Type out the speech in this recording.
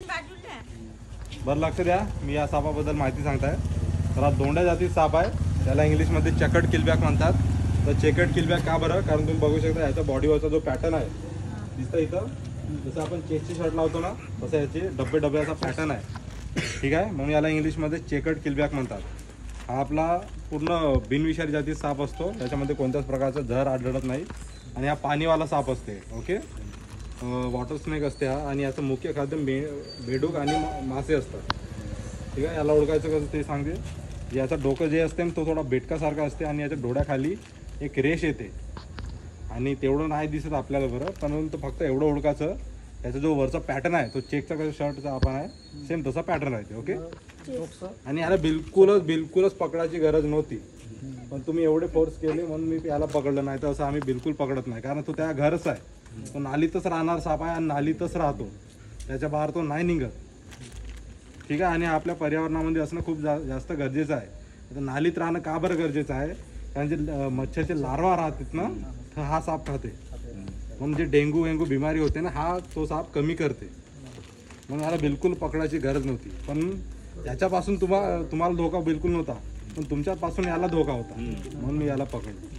बरं लक्ष द्या, मी या सापाबद्दल माहिती सांगताय. तर हा दोंड्या जातीचा साप आहे. त्याला इंग्लिशमध्ये चेकर्ड किलबॅक म्हणतात. तर चेकर्ड किलबॅक का बरं? कारण तुम्ही बघू शकता याचा बॉडीवरचा जो पॅटर्न आहे दिसतं इथं, जसं आपण चेस्टची शर्ट लावतो ना तसं याचे डब्बे डब्बे असा पॅटर्न आहे. ठीक आहे, म्हणून याला इंग्लिशमध्ये चेकर्ड किलबॅक म्हणतात. हा आपला पूर्ण बिनविषारी जातीचा साप असतो. त्याच्यामध्ये कोणत्याच प्रकारचं जहर आढळत नाही आणि हा पाणीवाला साप असते. ओके, वॉटर स्नेक असते हा. आणि याचं मुख्य खाद्य बेडूक आणि मासे असतात. ठीक आहे, याला ओळखायचं कसं ते सांगते. याचं डोकं जे असते तो थोडा बेटकासारखा असते आणि याच्या डोळ्याखाली एक रेष येते आणि तेवढं नाही दिसत आपल्याला बरं, परंतु फक्त एवढं ओळखायचं त्याचा जो वरचा पॅटर्न आहे तो चेकचा कसं शर्टचा आपण आहे सेम तसा पॅटर्न आहे. ओके, आणि याला बिलकुलच पकडायची गरज नव्हती, पण तुम्ही एवढे फोर्स केले म्हणून मी याला पकडलं. नाही तर असं आम्ही बिलकुल पकडत नाही, कारण तो त्या घरच आहे. तो नालीतच राहणार साप आहे आणि नालीतच राहतो, त्याच्या बाहेर तो नाही निघत. ठीक आहे, आणि आपल्या पर्यावरणामध्ये असणं खूप जास्त गरजेचं आहे. आता नालीत राहणं का बरं गरजेचं आहे? कारण जे मच्छरचे लार्वा राहतात ना तर हा साप खाते, म्हणून जे डेंगू बिमारी होते ना हा तो साप कमी करते. मग याला बिलकुल पकडायची गरज नव्हती, पण याच्यापासून तुम्हाला धोका बिलकुल नव्हता, पण तुमच्यापासून याला धोका होता म्हणून मी याला पकडलं.